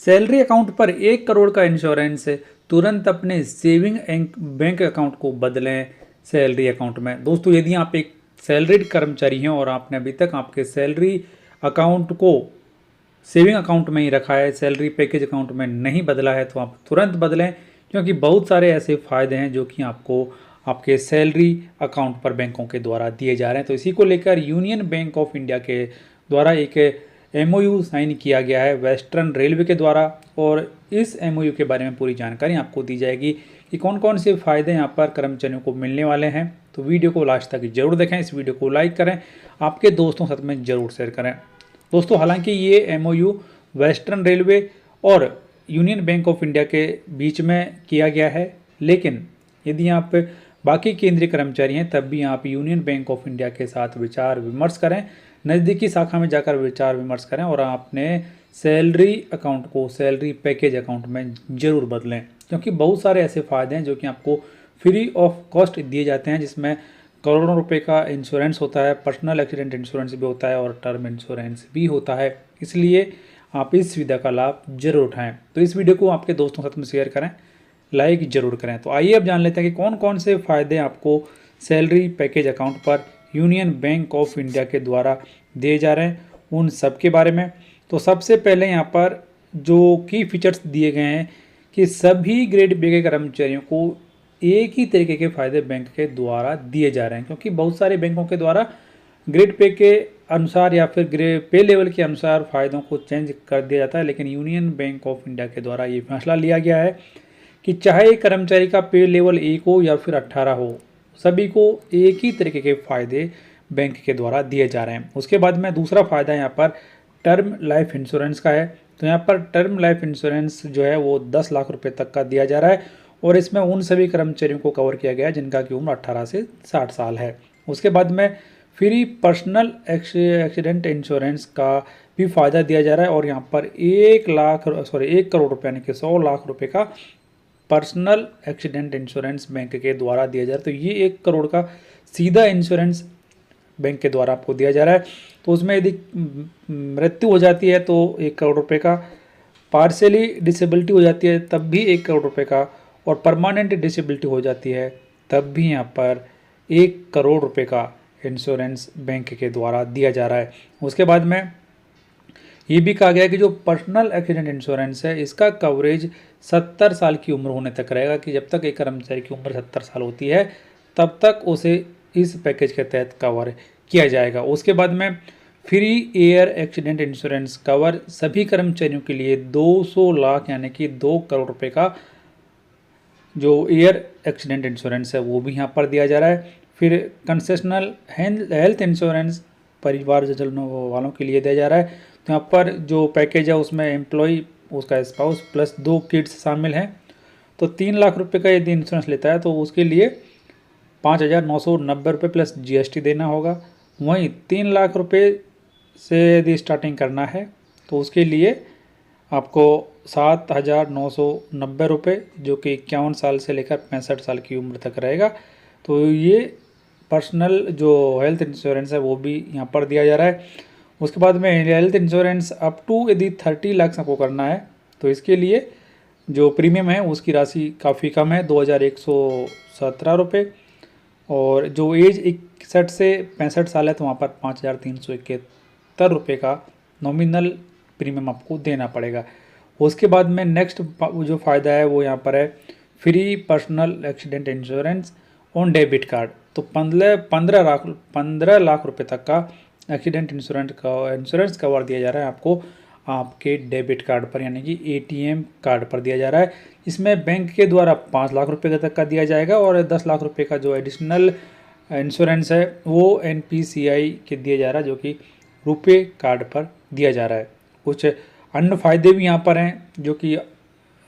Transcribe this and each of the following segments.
Salary account पर 1 करोड़ का insurance तुरंत अपने सेविंग बैंक अकाउंट को बदलें सैलरी अकाउंट में। दोस्तों, यदि आप एक सैलरीड कर्मचारी हैं और आपने अभी तक आपके सैलरी अकाउंट को सेविंग अकाउंट में ही रखा है, सैलरी पैकेज अकाउंट में नहीं बदला है, तो आप तुरंत बदलें, क्योंकि बहुत सारे ऐसे फ़ायदे हैं जो कि आपको आपके सैलरी अकाउंट पर बैंकों के द्वारा दिए जा रहे हैं। तो इसी को लेकर यूनियन बैंक ऑफ इंडिया के द्वारा एक MOU साइन किया गया है वेस्टर्न रेलवे के द्वारा, और इस MOU के बारे में पूरी जानकारी आपको दी जाएगी कि कौन कौन से फ़ायदे यहाँ पर कर्मचारियों को मिलने वाले हैं। तो वीडियो को लास्ट तक जरूर देखें, इस वीडियो को लाइक करें, आपके दोस्तों के साथ में ज़रूर शेयर करें। दोस्तों, हालांकि ये MOU वेस्टर्न रेलवे और यूनियन बैंक ऑफ इंडिया के बीच में किया गया है, लेकिन यदि आप बाकी केंद्रीय कर्मचारी हैं तब भी आप यूनियन बैंक ऑफ इंडिया के साथ विचार विमर्श करें, नज़दीकी शाखा में जाकर विचार विमर्श करें और अपने सैलरी अकाउंट को सैलरी पैकेज अकाउंट में ज़रूर बदलें, क्योंकि बहुत सारे ऐसे फ़ायदे हैं जो कि आपको फ्री ऑफ कॉस्ट दिए जाते हैं, जिसमें करोड़ों रुपए का इंश्योरेंस होता है, पर्सनल एक्सीडेंट इंश्योरेंस भी होता है और टर्म इंश्योरेंस भी होता है। इसलिए आप इस सुविधा का लाभ जरूर उठाएं। तो इस वीडियो को आपके दोस्तों के साथ में शेयर करें, लाइक जरूर करें। तो आइए अब जान लेते हैं कि कौन कौन से फ़ायदे आपको सैलरी पैकेज अकाउंट पर यूनियन बैंक ऑफ इंडिया के द्वारा दिए जा रहे हैं, उन सब के बारे में। तो सबसे पहले यहाँ पर जो की फीचर्स दिए गए हैं कि सभी ग्रेड बी के कर्मचारियों को एक ही तरीके के फ़ायदे बैंक के द्वारा दिए जा रहे हैं, क्योंकि बहुत सारे बैंकों के द्वारा ग्रेड पे के अनुसार या फिर ग्रेड पे लेवल के अनुसार फ़ायदों को चेंज कर दिया जाता है, लेकिन यूनियन बैंक ऑफ इंडिया के द्वारा ये फैसला लिया गया है कि चाहे कर्मचारी का पे लेवल 1 हो या फिर 18 हो, सभी को एक ही तरीके के फ़ायदे बैंक के द्वारा दिए जा रहे हैं। उसके बाद में दूसरा फ़ायदा यहाँ पर टर्म लाइफ इंश्योरेंस का है। तो यहाँ पर टर्म लाइफ इंश्योरेंस जो है वो 10 लाख रुपए तक का दिया जा रहा है, और इसमें उन सभी कर्मचारियों को कवर किया गया है जिनका की उम्र 18 से 60 साल है। उसके बाद में फ्री पर्सनल एक्सीडेंट इंश्योरेंस का भी फ़ायदा दिया जा रहा है, और यहाँ पर 1 करोड़ रुपये यानी कि 100 लाख रुपए का पर्सनल एक्सीडेंट इंश्योरेंस बैंक के द्वारा दिया जा रहा है। तो ये 1 करोड़ का सीधा इंश्योरेंस बैंक के द्वारा आपको दिया जा रहा है। तो उसमें यदि मृत्यु हो जाती है तो 1 करोड़ रुपए का, पार्शियली डिसेबिलिटी हो जाती है तब भी 1 करोड़ रुपए का, और परमानेंट डिसेबिलिटी हो जाती है तब भी यहाँ पर 1 करोड़ रुपए का इंश्योरेंस बैंक के द्वारा दिया जा रहा है। उसके बाद में ये भी कहा गया कि जो पर्सनल एक्सीडेंट इंश्योरेंस है इसका कवरेज 70 साल की उम्र होने तक रहेगा, कि जब तक एक कर्मचारी की उम्र 70 साल होती है तब तक उसे इस पैकेज के तहत कवर किया जाएगा। उसके बाद में free air accident insurance cover सभी कर्मचारियों के लिए 200 लाख यानी कि 2 करोड़ रुपए का जो एयर एक्सीडेंट इंश्योरेंस है वो भी यहाँ पर दिया जा रहा है। फिर कंसेशनल हेल्थ इंश्योरेंस परिवार वालों के लिए दिया जा रहा है। तो यहाँ पर जो पैकेज है उसमें एम्प्लॉय, उसका स्पाउस प्लस 2 किड्स शामिल हैं। तो 3 लाख रुपए का यदि इंश्योरेंस लेता है तो उसके लिए 5,990 रुपये प्लस GST देना होगा। वहीं 3 लाख रुपए से यदि स्टार्टिंग करना है तो उसके लिए आपको 7,990 रुपये, जो कि 51 साल से लेकर 65 साल की उम्र तक रहेगा। तो ये पर्सनल जो हेल्थ इंश्योरेंस है वो भी यहाँ पर दिया जा रहा है। उसके बाद में हेल्थ इंश्योरेंस अप टू यदि 30 लाख आपको करना है तो इसके लिए जो प्रीमियम है उसकी राशि काफ़ी कम है, 2,117 रुपये, और जो एज 61 से 65 साल है तो वहाँ पर 5,371 रुपये का नॉमिनल प्रीमियम आपको देना पड़ेगा। उसके बाद में नेक्स्ट जो फ़ायदा है वो यहाँ पर है free personal accident insurance on debit card. तो 15 लाख रुपए तक का एक्सीडेंट इंश्योरेंस कवर दिया जा रहा है आपको आपके डेबिट कार्ड पर, यानी कि ATM कार्ड पर दिया जा रहा है। इसमें बैंक के द्वारा 5 लाख रुपए तक का दिया जाएगा, और 10 लाख रुपए का जो एडिशनल इंश्योरेंस है वो NPCI के दिया जा रहा है, जो कि रुपे कार्ड पर दिया जा रहा है। कुछ अन्य फ़ायदे भी यहाँ पर हैं जो कि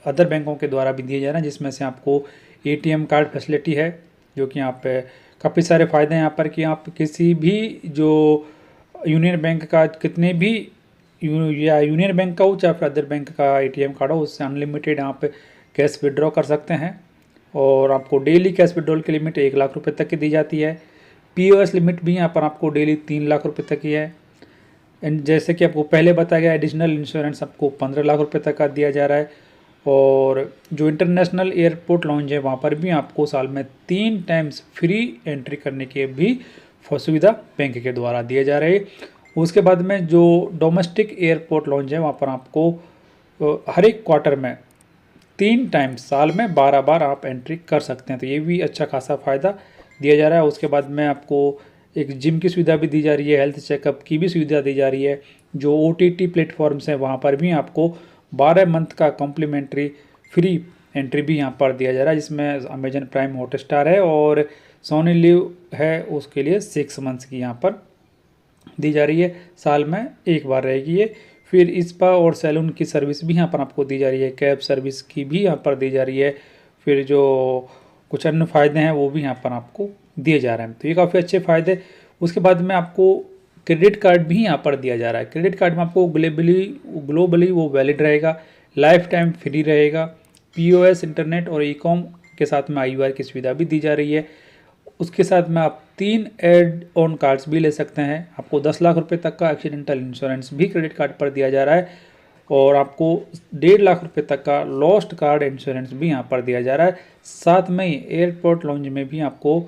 अदर बैंकों के द्वारा भी दिए जा रहे हैं, जिसमें से आपको ATM कार्ड फैसिलिटी है, जो कि यहाँ पे काफ़ी सारे फ़ायदे हैं यहाँ पर कि आप किसी भी जो यूनियन बैंक का कितने भी या यूनियन बैंक का हो चाहे फिर अदर बैंक का ATM कार्ड हो, उससे अनलिमिटेड आप कैश विड्रॉ कर सकते हैं, और आपको डेली कैश विड्रॉल की लिमिट 1 लाख रुपए तक की दी जाती है। POS लिमिट भी यहाँ पर आपको डेली 3 लाख रुपए तक की है। जैसे कि आपको पहले बताया गया, एडिशनल इंश्योरेंस आपको 15 लाख रुपए तक का दिया जा रहा है। और जो इंटरनेशनल एयरपोर्ट लॉन्ज है वहाँ पर भी आपको साल में 3 टाइम्स फ्री एंट्री करने की भी सुविधा बैंक के द्वारा दिए जा रहे हैं। उसके बाद में जो डोमेस्टिक एयरपोर्ट लॉन्ज है वहाँ पर आपको हर एक क्वार्टर में 3 टाइम्स साल में 12 बार आप एंट्री कर सकते हैं, तो ये भी अच्छा खासा फ़ायदा दिया जा रहा है। उसके बाद में आपको एक जिम की सुविधा भी दी जा रही है, हेल्थ चेकअप की भी सुविधा दी जा रही है। जो OTT प्लेटफॉर्म्स हैं वहाँ पर भी आपको 12 मंथ का कॉम्प्लीमेंट्री फ्री एंट्री भी यहाँ पर दिया जा रहा है, जिसमें अमेजन प्राइम हॉटस्टार है और सोनी लिव है, उसके लिए 6 मंथ्स की यहाँ पर दी जा रही है। साल में एक बार रहेगी ये। फिर स्पा और सैलून की सर्विस भी यहाँ पर आपको दी जा रही है, कैब सर्विस की भी यहाँ पर दी जा रही है। फिर जो कुछ अन्य फ़ायदे हैं वो भी यहाँ पर आपको दिए जा रहे हैं, तो ये काफ़ी अच्छे फ़ायदे। उसके बाद में आपको क्रेडिट कार्ड भी यहाँ पर दिया जा रहा है। क्रेडिट कार्ड में आपको ग्लोबली वो वैलिड रहेगा, लाइफ टाइम फ्री रहेगा। POS इंटरनेट और ई-कॉम के साथ में IUR की सुविधा भी दी जा रही है। उसके साथ में आप 3 एड ऑन कार्ड्स भी ले सकते हैं। आपको 10 लाख रुपए तक का एक्सीडेंटल इंश्योरेंस भी क्रेडिट कार्ड पर दिया जा रहा है और आपको 1.5 लाख रुपए तक का लॉस्ट कार्ड इंश्योरेंस भी यहाँ पर दिया जा रहा है। साथ में ही एयरपोर्ट लॉन्ज में भी आपको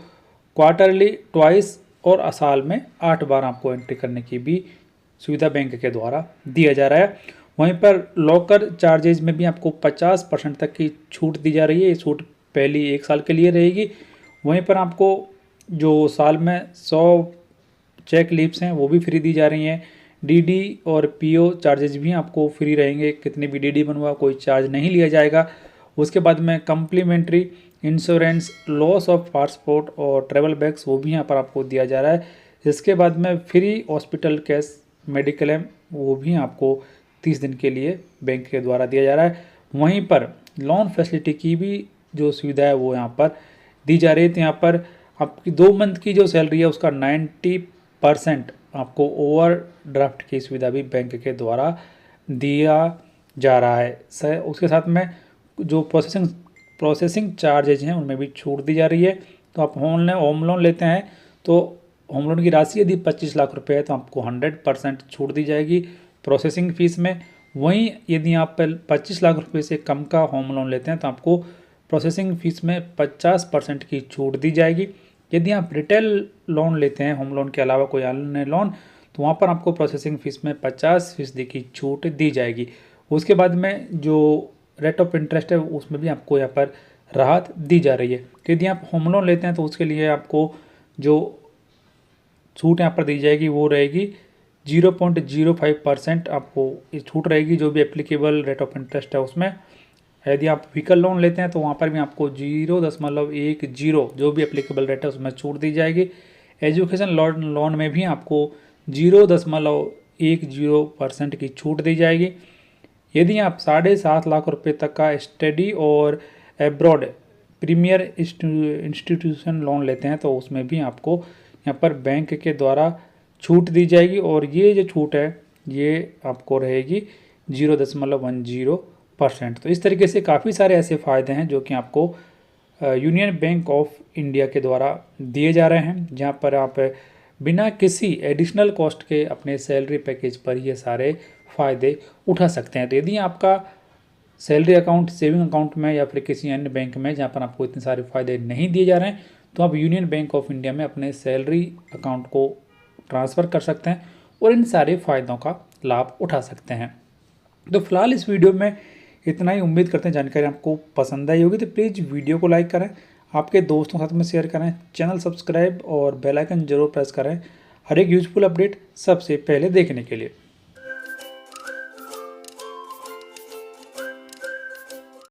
क्वार्टरली ट्वाइस और साल में 8 बार आपको एंट्री करने की भी सुविधा बैंक के द्वारा दिया जा रहा है। वहीं पर लॉकर चार्जेज में भी आपको 50% तक की छूट दी जा रही है। ये छूट पहली 1 साल के लिए रहेगी। वहीं पर आपको जो साल में 100 चेक लीव्स हैं वो भी फ्री दी जा रही हैं। DD और PO चार्जेज भी आपको फ्री रहेंगे, कितने भी DD बनवा कोई चार्ज नहीं लिया जाएगा। उसके बाद में complimentary insurance, loss of passport और ट्रैवल बैग्स वो भी यहाँ पर आपको दिया जा रहा है। इसके बाद में फ्री हॉस्पिटल कैश मेडिक्लेम वो भी आपको 30 दिन के लिए बैंक के द्वारा दिया जा रहा है। वहीं पर लोन फैसिलिटी की भी जो सुविधा है वो यहाँ पर दी जा रही है। तो यहाँ पर आपकी 2 मंथ की जो सैलरी है उसका 90% आपको ओवरड्राफ्ट की सुविधा भी बैंक के द्वारा दिया जा रहा है। उसके साथ में जो प्रोसेसिंग चार्जेज हैं उनमें भी छूट दी जा रही है। तो आप होम लोन लेते हैं तो होम लोन की राशि यदि 25 लाख रुपए है तो आपको 100% छूट दी जाएगी प्रोसेसिंग फीस में। वहीं यदि आप 25 लाख रुपए से कम का होम लोन लेते हैं तो आपको प्रोसेसिंग फीस में 50% की छूट दी जाएगी। यदि आप रिटेल लोन लेते हैं होम लोन के अलावा कोई अन्य लोन तो वहाँ पर आपको प्रोसेसिंग फीस में 50% की छूट दी जाएगी। उसके बाद में जो रेट ऑफ इंटरेस्ट है उसमें भी आपको यहाँ पर राहत दी जा रही है। तो यदि आप होम लोन लेते हैं तो उसके लिए आपको जो छूट यहाँ पर दी जाएगी वो रहेगी 0.05% आपको छूट रहेगी, जो भी एप्लीकेबल रेट ऑफ इंटरेस्ट है उसमें। यदि आप व्हीकल लोन लेते हैं तो वहाँ पर भी आपको 0.10 जो भी एप्लीकेबल रेट है उसमें छूट दी जाएगी। एजुकेशन लोन में भी आपको 0.10% की छूट दी जाएगी। यदि आप 7.5 लाख रुपए तक का स्टडी और एब्रॉड प्रीमियर इंस्टीट्यूशन लोन लेते हैं तो उसमें भी आपको यहाँ पर बैंक के द्वारा छूट दी जाएगी और ये जो छूट है ये आपको रहेगी 0.10%। तो इस तरीके से काफ़ी सारे ऐसे फ़ायदे हैं जो कि आपको यूनियन बैंक ऑफ इंडिया के द्वारा दिए जा रहे हैं, जहाँ पर आप बिना किसी एडिशनल कॉस्ट के अपने सैलरी पैकेज पर ये सारे फ़ायदे उठा सकते हैं। तो यदि आपका सैलरी अकाउंट सेविंग अकाउंट में या फिर किसी अन्य बैंक में जहाँ पर आपको इतने सारे फ़ायदे नहीं दिए जा रहे हैं तो आप यूनियन बैंक ऑफ इंडिया में अपने सैलरी अकाउंट को ट्रांसफ़र कर सकते हैं और इन सारे फ़ायदों का लाभ उठा सकते हैं। तो फिलहाल इस वीडियो में इतना ही। उम्मीद करते हैं जानकारी आपको पसंद आई होगी। तो प्लीज़ वीडियो को लाइक करें, आपके दोस्तों के साथ में शेयर करें, चैनल सब्सक्राइब और बेल आइकन जरूर प्रेस करें हर एक यूजफुल अपडेट सबसे पहले देखने के लिए।